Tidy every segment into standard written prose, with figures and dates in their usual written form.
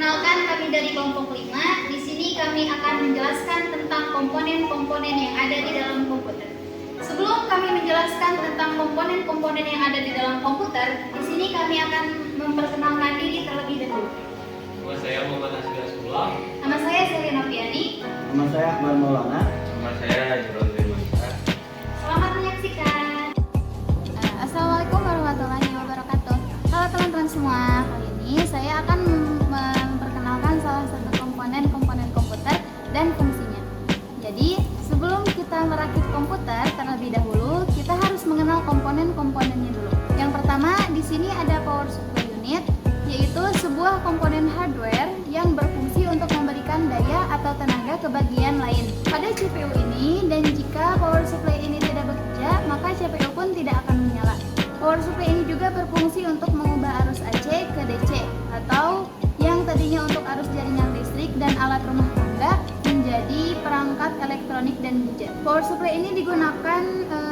Perkenalkan, kami dari kelompok 5. Di sini kami akan menjelaskan tentang komponen-komponen yang ada di dalam komputer. Sebelum kami menjelaskan tentang komponen-komponen yang ada di dalam komputer, di sini kami akan memperkenalkan diri terlebih dahulu. Nama saya Muhammad Hasbi Asbullah. Nama saya Selina Piani. Nama saya Akbar Maulana. Nama saya Jiron Firmansyah. Selamat menyaksikan. Assalamualaikum warahmatullahi wabarakatuh. Halo teman-teman semua. Kali ini saya akan memperkenalkan salah satu komponen komputer dan fungsinya. Jadi, sebelum kita merakit komputer, terlebih dahulu kita harus mengenal komponen-komponennya dulu. Yang pertama, di sini ada power supply unit, yaitu sebuah komponen hardware yang berfungsi untuk memberikan daya atau tenaga ke bagian lain pada CPU ini, dan jika power supply ini tidak bekerja, maka CPU pun tidak akan menyala. Power supply ini juga berfungsi untuk mengubah arus AC ke DC, atau yang tadinya untuk arus jaringan listrik dan alat rumah tangga menjadi perangkat elektronik dan gadget. Power supply ini digunakan,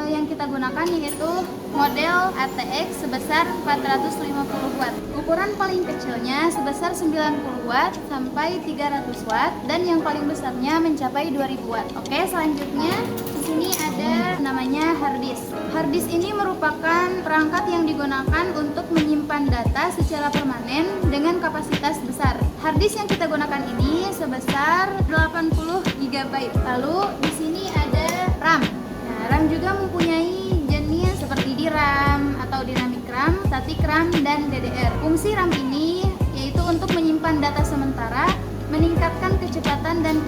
yang kita gunakan yaitu model ATX sebesar 450 watt. Ukuran paling kecilnya sebesar 90 watt sampai 300 watt, dan yang paling besarnya mencapai 2000 watt. Oke, selanjutnya di sini ada namanya hard disk. Hard disk ini merupakan perangkat yang digunakan untuk menyimpan data secara permanen dengan kapasitas besar. Hard disk yang kita gunakan ini sebesar 80 GB. Lalu di sini ada RAM. Nah, RAM juga mempunyai jenis seperti DRAM atau dynamic RAM, static RAM, dan DDR. Fungsi RAM ini yaitu untuk menyimpan data sementara, meningkatkan kecepatan dan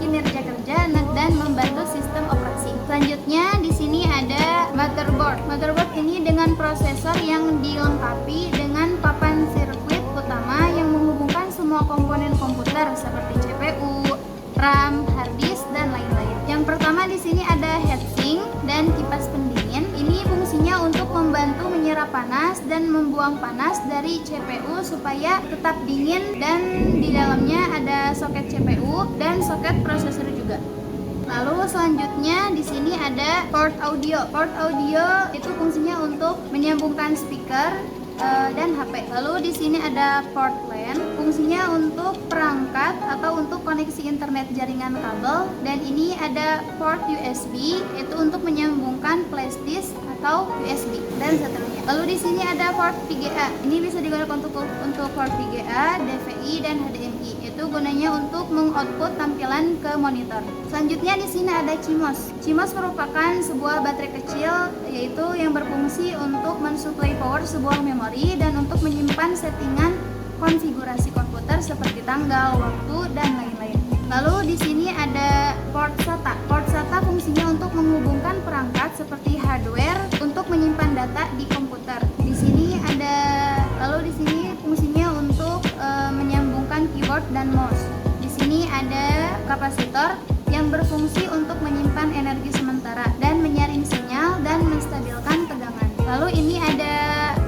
kinerja kerja, dan membantu sistem operasi. Selanjutnya di sini ada motherboard. Motherboard ini dengan prosesor yang dilengkapi dengan papan sirkuit utama yang menghubungkan semua komponen komputer seperti CPU, RAM, hard disk, dan lain-lain. Yang pertama di sini ada heatsink dan kipas pendingin. Ini fungsinya untuk membantu menyerap panas dan membuang panas dari CPU supaya tetap dingin, dan di dalamnya ada soket CPU dan soket prosesor juga. Lalu selanjutnya di sini ada port audio. Port audio itu fungsinya untuk menyambungkan speaker dan HP. Lalu di sini ada port LAN, fungsinya untuk perangkat atau untuk koneksi internet jaringan kabel, dan ini ada port USB, itu untuk menyambungkan flash disk atau USB, dan seterusnya. Lalu di sini ada port VGA. Ini bisa digunakan untuk port VGA, DVI, dan HDMI. Itu gunanya untuk mengoutput tampilan ke monitor. Selanjutnya di sini ada CMOS. CMOS merupakan sebuah baterai kecil, yaitu yang berfungsi untuk mensuplai power sebuah memori dan untuk menyimpan settingan konfigurasi komputer seperti tanggal, waktu, dan lain-lain. Lalu di sini ada port SATA. Port SATA fungsinya untuk menghubungkan perangkat seperti hardware untuk menyimpan data di komputer. Di sini ada, lalu di sini fungsinya untuk menyambungkan keyboard dan mouse. Di sini ada kapasitor yang berfungsi untuk menyimpan energi sementara dan menyaring sinyal dan menstabilkan tegangan. Lalu ini ada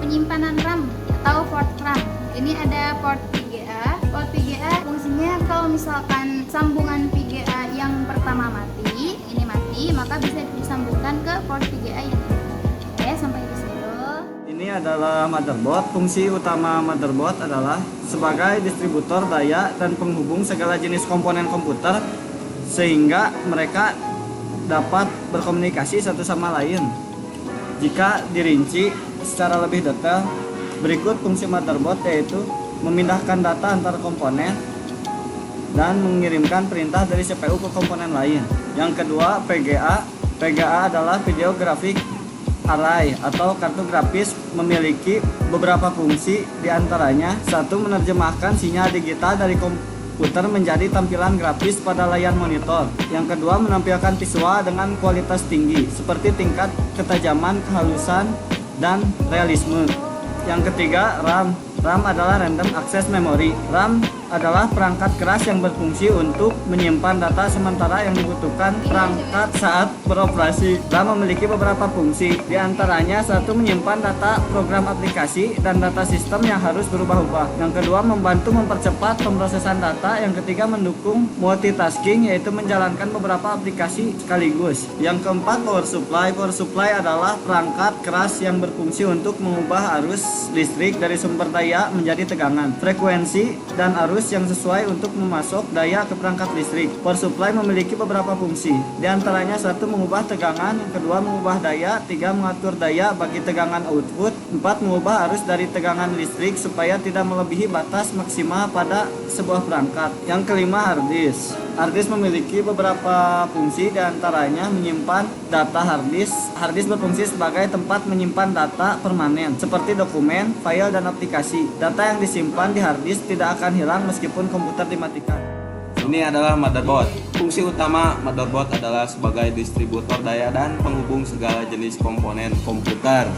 penyimpanan RAM atau port RAM. Ini ada port VGA. Port VGA fungsinya kalau misalkan sambungan VGA yang pertama mati, ini mati, maka bisa disambungkan ke port VGA yang ini. Oke, sampai di situ. Ini adalah motherboard. Fungsi utama motherboard adalah sebagai distributor daya dan penghubung segala jenis komponen komputer sehingga mereka dapat berkomunikasi satu sama lain. Jika dirinci secara lebih detail, berikut fungsi motherboard yaitu memindahkan data antar komponen dan mengirimkan perintah dari CPU ke komponen lain. Yang kedua, PGA. PGA adalah video graphic array atau kartu grafis, memiliki beberapa fungsi, diantaranya satu, menerjemahkan sinyal digital dari komputer menjadi tampilan grafis pada layar monitor. Yang kedua, menampilkan visual dengan kualitas tinggi seperti tingkat ketajaman, kehalusan, dan realisme. Yang ketiga, RAM. RAM adalah Random Access Memory. RAM adalah perangkat keras yang berfungsi untuk menyimpan data sementara yang dibutuhkan perangkat saat beroperasi. RAM memiliki beberapa fungsi, diantaranya satu, menyimpan data program aplikasi dan data sistem yang harus berubah-ubah. Yang kedua, membantu mempercepat pemrosesan data. Yang ketiga, mendukung multitasking, yaitu menjalankan beberapa aplikasi sekaligus. Yang keempat, power supply. Power supply adalah perangkat keras yang berfungsi untuk mengubah arus listrik dari sumber daya menjadi tegangan, frekuensi, dan arus yang sesuai untuk memasok daya ke perangkat listrik. Power supply memiliki beberapa fungsi, di antaranya 1. Mengubah tegangan, yang kedua mengubah daya, 3. Mengatur daya bagi tegangan output, 4. Mengubah arus dari tegangan listrik supaya tidak melebihi batas maksimal pada sebuah perangkat. Yang kelima, hard disk. Hard disk memiliki beberapa fungsi, diantaranya menyimpan data hard disk. Hard disk berfungsi sebagai tempat menyimpan data permanen seperti dokumen, file, dan aplikasi. Data yang disimpan di hard disk tidak akan hilang meskipun komputer dimatikan. Ini adalah motherboard. Fungsi utama motherboard adalah sebagai distributor daya dan penghubung segala jenis komponen komputer,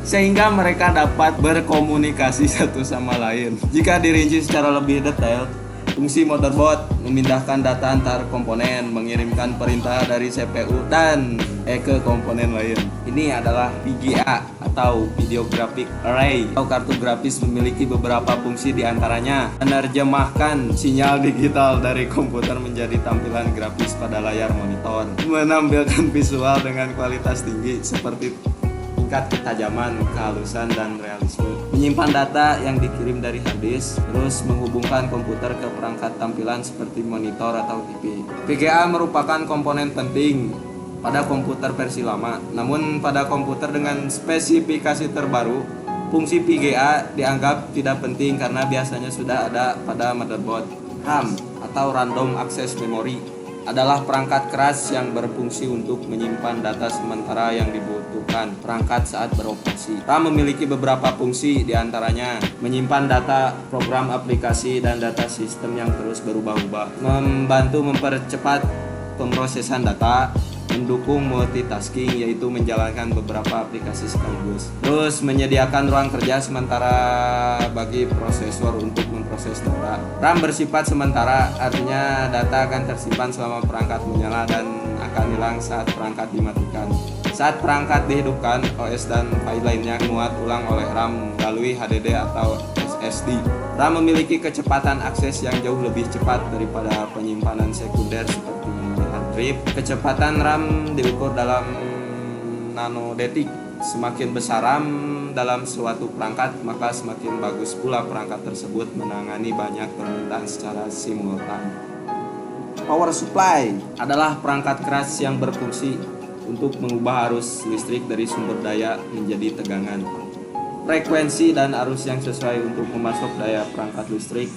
sehingga mereka dapat berkomunikasi satu sama lain. Jika dirinci secara lebih detail, fungsi motherboard memindahkan data antar komponen, mengirimkan perintah dari CPU dan ke komponen lain. Ini adalah VGA atau Video Graphic Array. Kartu grafis memiliki beberapa fungsi, diantaranya menerjemahkan sinyal digital dari komputer menjadi tampilan grafis pada layar monitor, menampilkan visual dengan kualitas tinggi seperti tingkat ketajaman, kehalusan, dan realisme, menyimpan data yang dikirim dari hard disk, terus menghubungkan komputer ke perangkat tampilan seperti monitor atau TV. VGA merupakan komponen penting pada komputer versi lama, namun pada komputer dengan spesifikasi terbaru, fungsi VGA dianggap tidak penting karena biasanya sudah ada pada motherboard. RAM atau Random Access Memory adalah perangkat keras yang berfungsi untuk menyimpan data sementara yang dibutuhkan perangkat saat beroperasi. RAM memiliki beberapa fungsi, diantaranya menyimpan data program aplikasi dan data sistem yang terus berubah-ubah, membantu mempercepat pemrosesan data, mendukung multitasking yaitu menjalankan beberapa aplikasi sekaligus, terus menyediakan ruang kerja sementara bagi prosesor untuk memproses data. RAM bersifat sementara, artinya data akan tersimpan selama perangkat menyala dan akan hilang saat perangkat dimatikan. Saat perangkat dihidupkan, OS dan file lainnya dimuat ulang oleh RAM melalui HDD atau SSD. RAM memiliki kecepatan akses yang jauh lebih cepat daripada penyimpanan sekunder seperti hard drive. Kecepatan RAM diukur dalam nanodetik. Semakin besar RAM dalam suatu perangkat, maka semakin bagus pula perangkat tersebut menangani banyak permintaan secara simultan. Power supply adalah perangkat keras yang berfungsi untuk mengubah arus listrik dari sumber daya menjadi tegangan, frekuensi, dan arus yang sesuai untuk memasok daya perangkat listrik.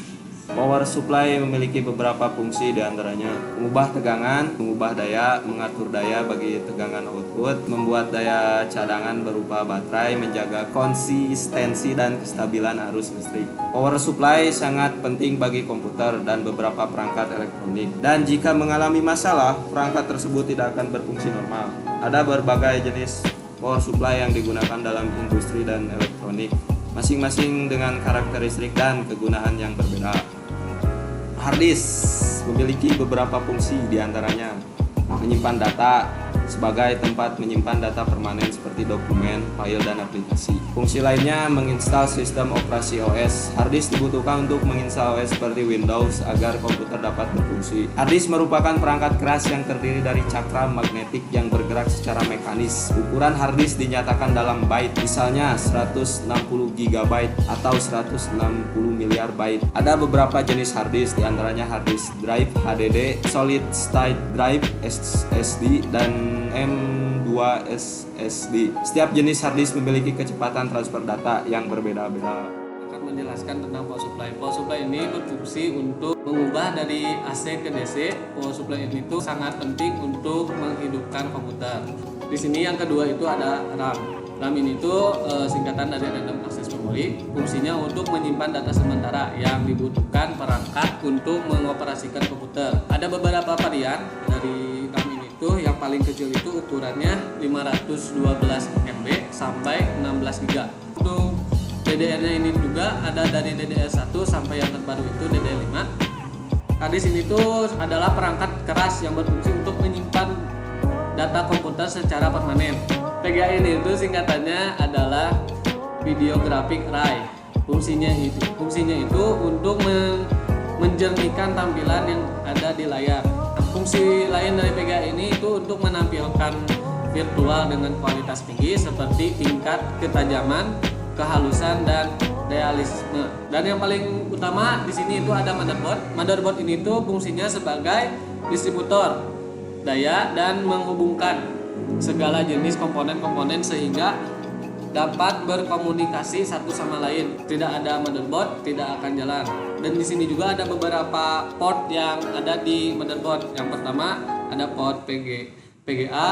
Power supply memiliki beberapa fungsi, diantaranya mengubah tegangan, mengubah daya, mengatur daya bagi tegangan output, membuat daya cadangan berupa baterai, menjaga konsistensi dan kestabilan arus listrik. Power supply sangat penting bagi komputer dan beberapa perangkat elektronik, dan jika mengalami masalah, perangkat tersebut tidak akan berfungsi normal. Ada berbagai jenis power supply yang digunakan dalam industri dan elektronik, masing-masing dengan karakteristik dan kegunaan yang berbeda. Hard disk memiliki beberapa fungsi, diantaranya menyimpan data sebagai tempat menyimpan data permanen seperti dokumen, file, dan aplikasi. Fungsi lainnya menginstal sistem operasi OS. Hard disk dibutuhkan untuk menginstal OS seperti Windows agar komputer dapat berfungsi. Hard disk merupakan perangkat keras yang terdiri dari cakram magnetik yang bergerak secara mekanis. Ukuran hard disk dinyatakan dalam byte, misalnya 160 GB atau 160 miliar byte. Ada beberapa jenis hard disk, diantaranya hard disk drive, HDD, solid state drive, SSD, dan M2 SSD. Setiap jenis hard disk memiliki kecepatan transfer data yang berbeda-beda. Akan menjelaskan tentang power supply. Power supply ini berfungsi untuk mengubah dari AC ke DC. Power supply ini tuh sangat penting untuk menghidupkan komputer. Di sini yang kedua itu ada RAM. RAM ini tuh singkatan dari Random Access Memory. Fungsinya untuk menyimpan data sementara yang dibutuhkan perangkat untuk mengoperasikan komputer. Ada beberapa varian dari RAM ini tuh. Yang paling kecil itu ukurannya 512 MB sampai 16 GB. Untuk DDR-nya ini juga ada dari DDR1 sampai yang terbaru itu DDR5. Hard disk ini tuh adalah perangkat keras yang berfungsi untuk menyimpan data komputer secara permanen. VGA ini itu singkatannya adalah Video Graphic Array. Fungsinya itu untuk menjernihkan tampilan yang ada di layar. Fungsi lain dari VGA ini itu untuk menampilkan virtual dengan kualitas tinggi seperti tingkat ketajaman, kehalusan dan realisme. Dan yang paling utama di sini itu ada motherboard. Motherboard ini tuh fungsinya sebagai distributor daya dan menghubungkan segala jenis komponen-komponen sehingga dapat berkomunikasi satu sama lain. Tidak ada motherboard, tidak akan jalan. Dan di sini juga ada beberapa port yang ada di motherboard. Yang pertama ada port PGA,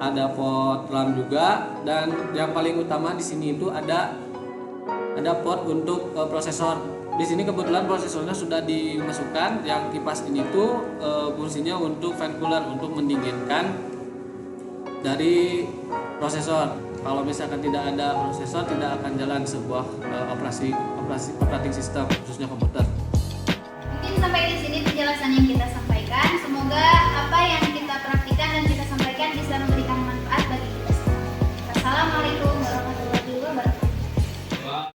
ada port RAM juga, dan yang paling utama di sini itu ada port untuk prosesor. Di sini kebetulan prosesornya sudah dimasukkan. Yang kipas ini tuh fungsinya untuk fan cooler, untuk mendinginkan dari prosesor. Kalau misalkan tidak ada prosesor, tidak akan jalan sebuah operating system, khususnya komputer. Mungkin sampai di sini penjelasan yang kita sampaikan. Semoga apa yang